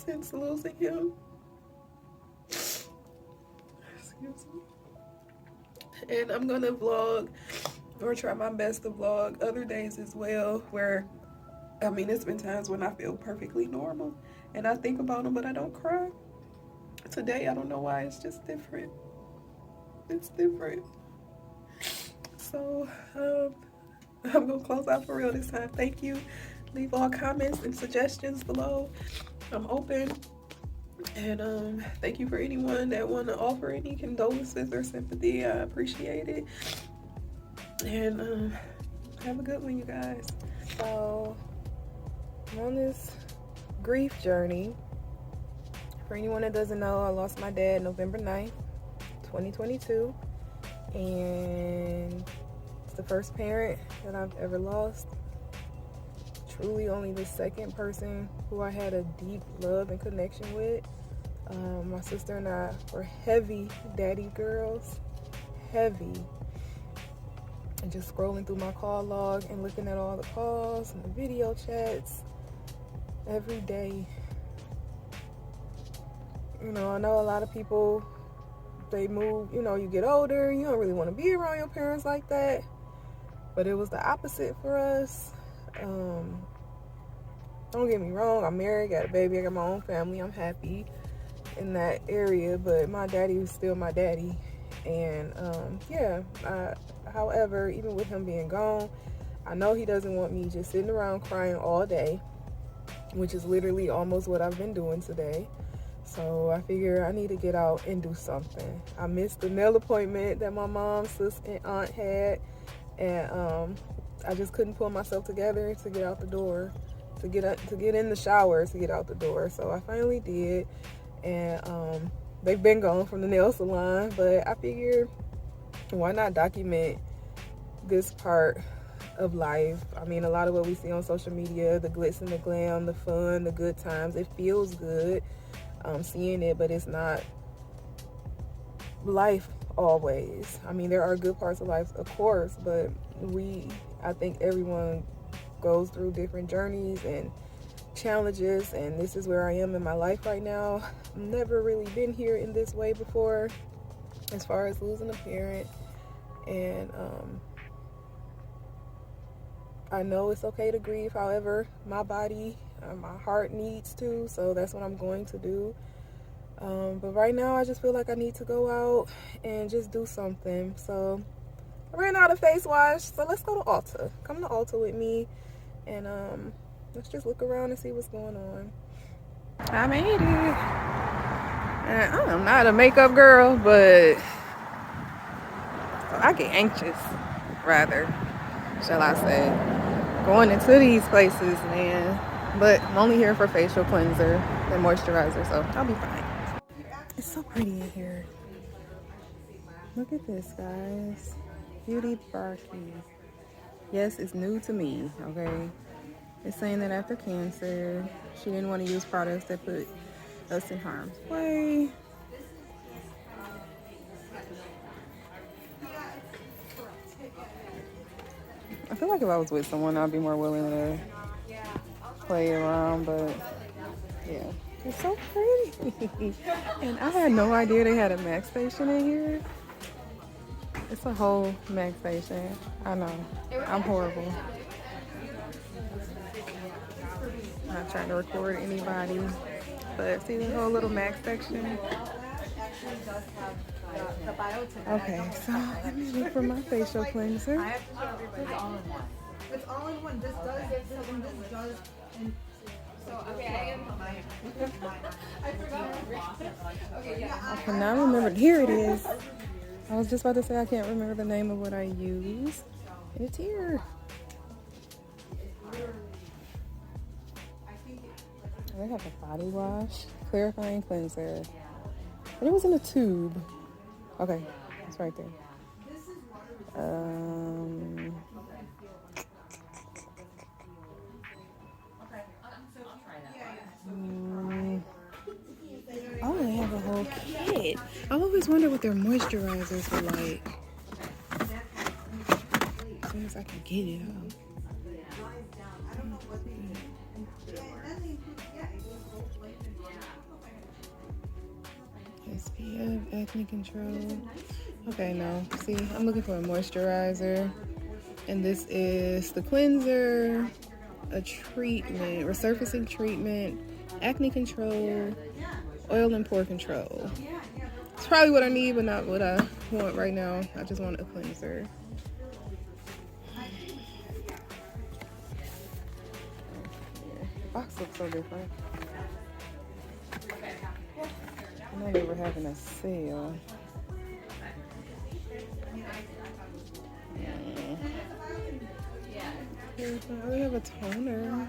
since losing him. Excuse me. And I'm gonna vlog, or try my best to vlog other days as well, where, I mean, it's been times when I feel perfectly normal and I think about him, but I don't cry. Today, I don't know why, it's just different. It's different. So, I'm gonna close out for real this time. Thank you. Leave all comments and suggestions below. I'm open. And thank you for anyone that want to offer any condolences or sympathy. I appreciate it. And have a good one, you guys. So I'm on this grief journey. For anyone that doesn't know, I lost my dad November 9th, 2022. And it's the first parent that I've ever lost. Truly only the second person who I had a deep love and connection with. My sister and I were heavy daddy girls. Heavy. And just scrolling through my call log and looking at all the calls and the video chats every day. You know, I know a lot of people, they move, you know, you get older, you don't really want to be around your parents like that. But it was the opposite for us. Don't get me wrong, I'm married, got a baby, I got my own family, I'm happy in that area, but my daddy was still my daddy. And however, even with him being gone, I know he doesn't want me just sitting around crying all day, which is literally almost what I've been doing today. So I figure I need to get out and do something. I missed the nail appointment that my mom, sis, and aunt had, and I just couldn't pull myself together to get out the door, to get in the shower, to get out the door. So I finally did, and they've been gone from the nail salon, but I figured, why not document this part of life? I mean, a lot of what we see on social media, the glitz and the glam, the fun, the good times, it feels good seeing it, but it's not life always. I mean, there are good parts of life, of course, but I think everyone goes through different journeys and challenges, and this is where I am in my life right now. I've never really been here in this way before, as far as losing a parent. And I know it's okay to grieve, however, my body, my heart needs to, so that's what I'm going to do. But right now, I just feel like I need to go out and just do something. So I ran out of face wash, so let's go to Ulta. Come to Ulta with me, and let's just look around and see what's going on. I made it. I'm not a makeup girl, but I get anxious, rather, shall I say, going into these places, man. But I'm only here for facial cleanser and moisturizer, so I'll be fine. It's so pretty in here. Look at this, guys. Beauty Barky. Yes, it's new to me, okay? It's saying that after cancer, she didn't want to use products that put us in harm's way. I feel like if I was with someone, I'd be more willing to play around, but yeah. It's so pretty. And I had no idea they had a Mac station in here. It's a whole Mac station. I know. I'm horrible. Not trying to record anybody. But see the whole little Mac section? Okay, so let me look for my facial cleanser. It's all in one. It's all in one. This does. I forgot. Okay, yeah. I cannot remember. Here it is. I was just about to say I can't remember the name of what I use. And it's here. I have a body wash, clarifying cleanser. But it was in a tube. Okay, it's right there. Oh, they have a whole kit. I always wonder what their moisturizers are like. As soon as I can get it out. acne control. Okay, no. See, I'm looking for a moisturizer. And this is the cleanser, a treatment, resurfacing treatment, acne control, oil and pore control. It's probably what I need, but not what I want right now. I just want a cleanser. The box looks so different. I know they were having a sale. They have a toner.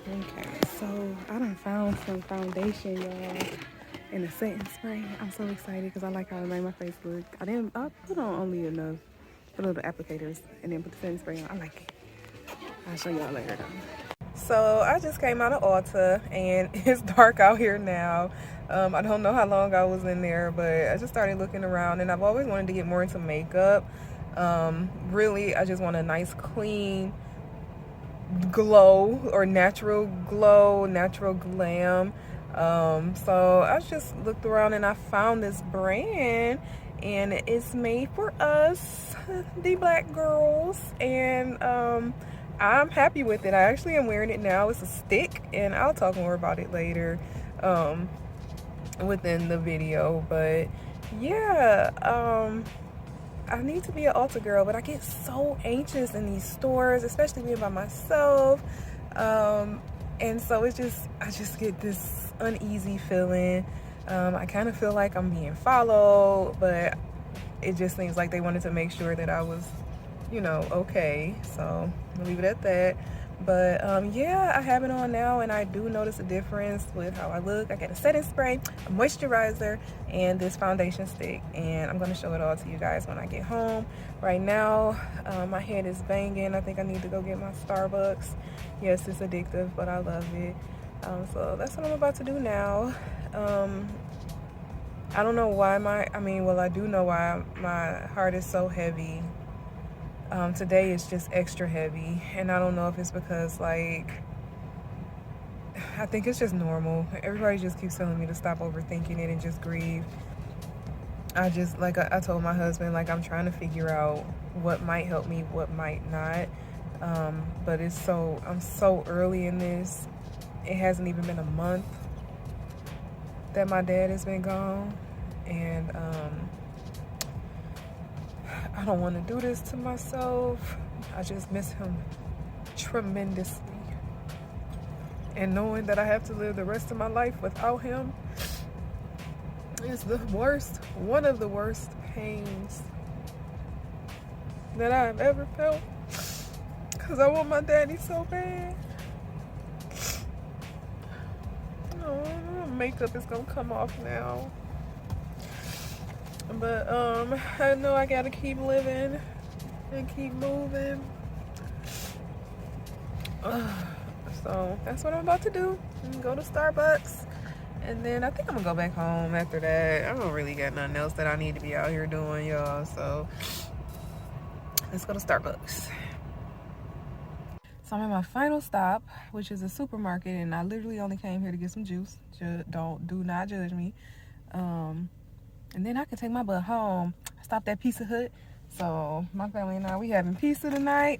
Okay, so I done found some foundation, y'all, and a setting spray. I'm so excited because I like how it made my face look. I put on only enough, a little applicators, and then put the setting spray on. I like it. I'll show y'all later though. So I just came out of Ulta and it's dark out here now. I don't know how long I was in there, but I just started looking around, and I've always wanted to get more into makeup. Really, I just want a nice, clean glow, or natural glow, natural glam. So I just looked around and I found this brand, and it's made for us, the black girls, and I'm happy with it. I actually am wearing it now. It's a stick, and I'll talk more about it later within the video. But yeah, I need to be an Ulta girl, but I get so anxious in these stores, especially being by myself. And so it's just, I just get this uneasy feeling. I kind of feel like I'm being followed, but it just seems like they wanted to make sure that I was, you know, okay. So I'll leave it at that. But yeah, I have it on now, and I do notice a difference with how I look. I get a setting spray, a moisturizer, and this foundation stick, and I'm going to show it all to you guys when I get home. Right now, my head is banging. I think I need to go get my Starbucks. Yes, it's addictive, but I love it. So that's what I'm about to do now. I don't know why I do know why my heart is so heavy. Today is just extra heavy, and I don't know if it's because, like, I think it's just normal. Everybody just keeps telling me to stop overthinking it and just grieve. I just, like I told my husband, like, I'm trying to figure out what might help me, what might not. But I'm so early in this. It hasn't even been a month that my dad has been gone, and I don't want to do this to myself. I just miss him tremendously. And knowing that I have to live the rest of my life without him is the worst, one of the worst pains that I've ever felt. Because I want my daddy so bad. Oh, makeup is going to come off now. But I know I gotta keep living and keep moving. So that's what I'm about to do. Go to Starbucks, and then I think I'm gonna go back home after that. I don't really got nothing else that I need to be out here doing, y'all. So let's go to Starbucks. So I'm at my final stop, which is a supermarket, and I literally only came here to get some juice. Do not judge me. And then I can take my butt home. I stopped at Pizza Hut. So my family and I, we having pizza tonight.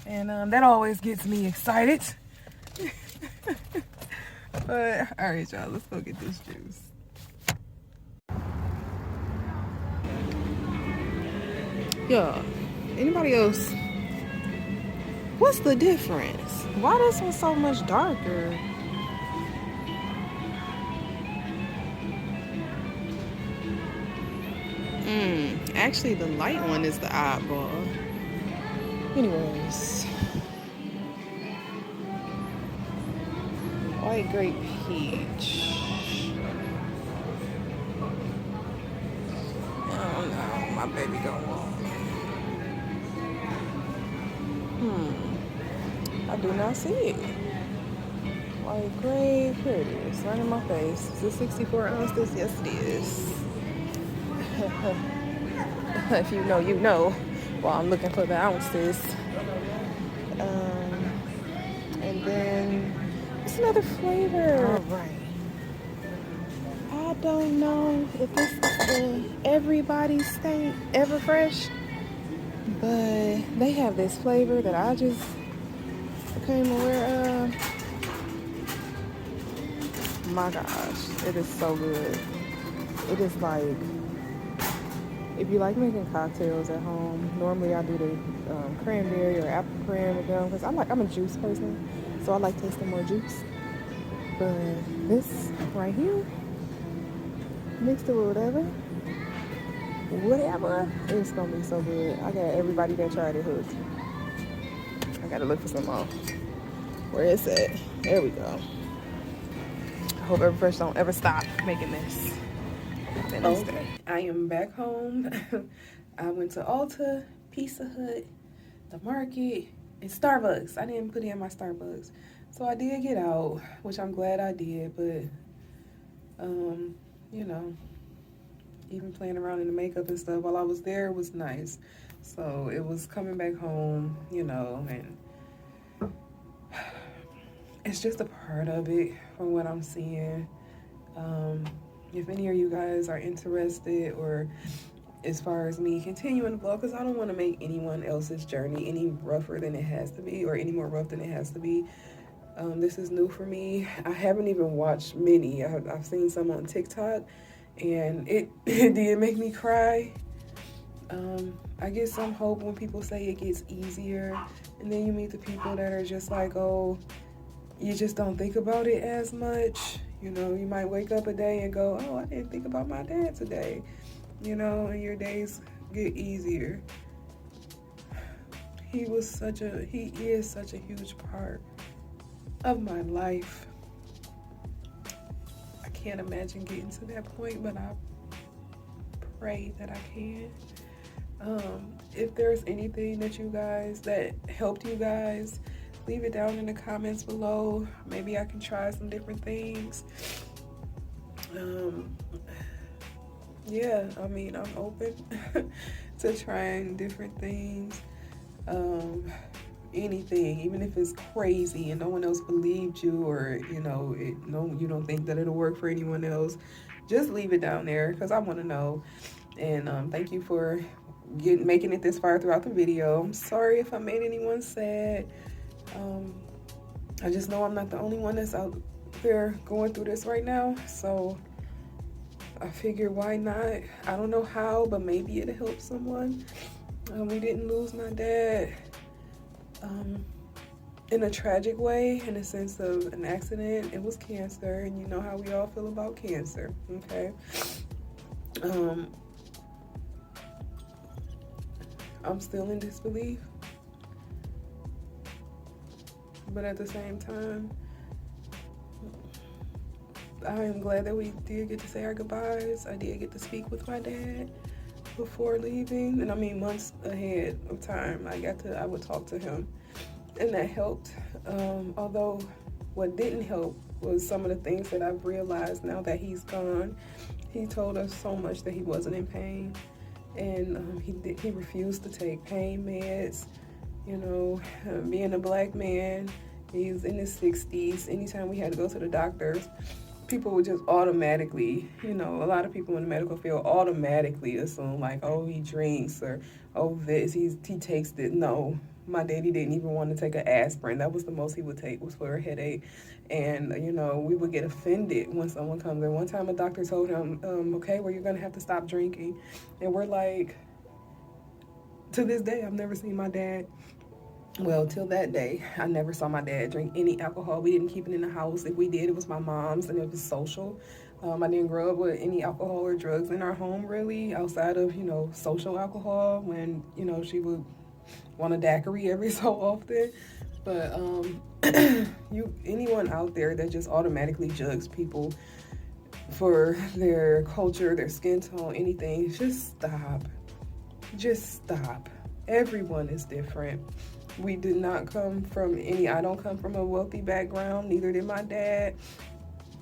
And that always gets me excited. But, all right, y'all, let's go get this juice. Y'all, anybody else? What's the difference? Why this one so much darker? Actually, the light one is the oddball. Anyways. White grape peach. Oh no, my baby don't want it. I do not see it. White grape, here it is, right in my face. Is this 64 ounces? Yes, it is. If you know, you know. While I'm looking for the ounces. And then it's another flavor. All right. I don't know if this is the Everybody State Everfresh, but they have this flavor that I just became aware of. My gosh, it is so good. It is like, if you like making cocktails at home, normally I do the cranberry or apple cran with them because I'm a juice person, so I like tasting more juice. But this right here, mixed it with whatever, it's gonna be so good. I got everybody that tried it hooked. I gotta look for some more. Where is it? There we go. I hope Everfresh don't ever stop making this. Okay, I am back home. I went to Ulta, Pizza Hut, the market, and Starbucks. I didn't put in my Starbucks. So I did get out, which I'm glad I did, but, you know, even playing around in the makeup and stuff while I was there was nice. So it was coming back home, you know, and it's just a part of it from what I'm seeing. If any of you guys are interested, or as far as me continuing the vlog, because I don't want to make anyone else's journey any rougher than it has to be, or any more rough than it has to be. This is new for me. I haven't even watched many. I've seen some on TikTok, and it did make me cry. I get some hope when people say it gets easier, and then you meet the people that are just like, oh, you just don't think about it as much. You know, you might wake up a day and go, oh, I didn't think about my dad today. You know, and your days get easier. He is such a huge part of my life. I can't imagine getting to that point, but I pray that I can. If there's anything that helped you guys, leave it down in the comments below. Maybe I can try some different things. Yeah, I mean, I'm open to trying different things. Anything, even if it's crazy and no one else believed you, or you know, you don't think that it'll work for anyone else, just leave it down there because I want to know. And thank you for making it this far throughout the video. I'm sorry if I made anyone sad. I just know I'm not the only one that's out there going through this right now, so I figured why not? I don't know how, but maybe it'll help someone. We didn't lose my dad in a tragic way, in the sense of an accident. It was cancer, and you know how we all feel about cancer, okay? I'm still in disbelief, but at the same time, I am glad that we did get to say our goodbyes. I did get to speak with my dad before leaving, and I mean months ahead of time. I would talk to him, and that helped. Although what didn't help was some of the things that I've realized now that he's gone. He told us so much that he wasn't in pain, and he refused to take pain meds. You know, being a black man, he's in his 60s. Anytime we had to go to the doctors, people would just automatically, you know, a lot of people in the medical field automatically assume like, oh, he drinks, or oh, he takes this. No, my daddy didn't even want to take an aspirin. That was the most he would take, was for a headache. And, you know, we would get offended when someone comes in. One time a doctor told him, okay, well, you're going to have to stop drinking. And we're like, to this day, I've never seen my dad. Well, till that day, I never saw my dad drink any alcohol. We didn't keep it in the house. If we did, it was my mom's, and it was social. I didn't grow up with any alcohol or drugs in our home, really, outside of, you know, social alcohol, when, you know, she would want a daiquiri every so often. But anyone out there that just automatically judges people for their culture, their skin tone, anything, just stop. Just stop. Everyone is different. We did not come from I don't come from a wealthy background, neither did my dad.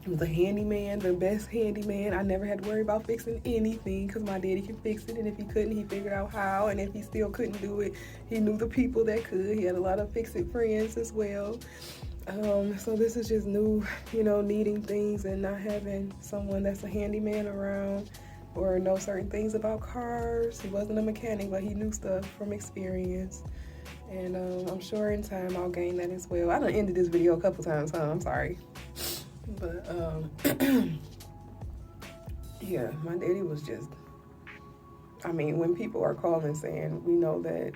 He was a handyman, the best handyman. I never had to worry about fixing anything because my daddy can fix it. And if he couldn't, he figured out how. And if he still couldn't do it, he knew the people that could. He had a lot of fix-it friends as well. So this is just new, you know, needing things and not having someone that's a handyman around or know certain things about cars. He wasn't a mechanic, but he knew stuff from experience. And I'm sure in time I'll gain that as well. I done ended this video a couple times, huh? I'm sorry. But yeah, my daddy was just, I mean, when people are calling saying, we know that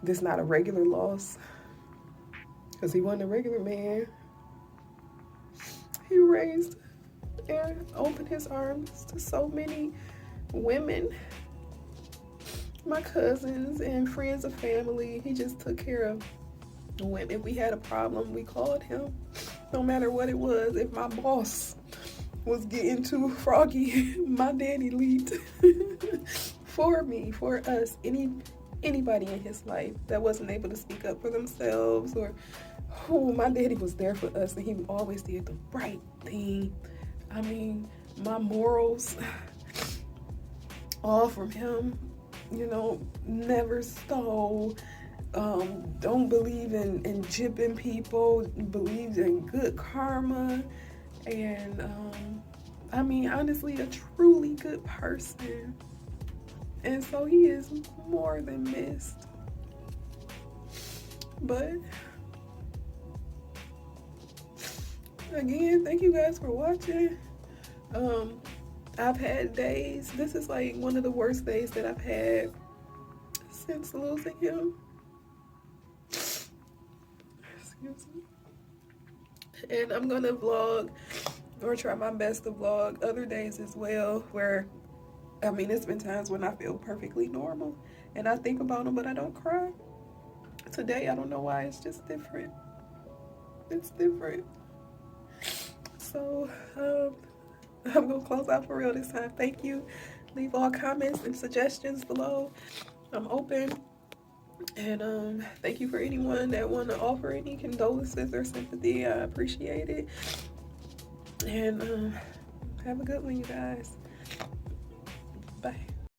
this not a regular loss, because he wasn't a regular man. He raised and opened his arms to so many women, my cousins and friends of family. He just took care of women. If we had a problem, we called him. No matter what it was, if my boss was getting too froggy, my daddy leaped for me, for us, anybody in his life that wasn't able to speak up for themselves, or my daddy was there for us, and he always did the right thing. I mean, my morals, all from him, you know, never stole. Don't believe in gypping people, believes in good karma, and I mean, honestly, a truly good person. And so he is more than missed. But again, thank you guys for watching. I've had days, this is like one of the worst days that I've had since losing him. Excuse me. And I'm gonna vlog, or try my best to vlog other days as well, where, I mean, it's been times when I feel perfectly normal and I think about him, but I don't cry. Today, I don't know why, it's just different. It's different. So, I'm gonna close out for real this time. Thank you. Leave all comments and suggestions below. I'm open. And thank you for anyone that want to offer any condolences or sympathy. I appreciate it. And have a good one, you guys. Bye.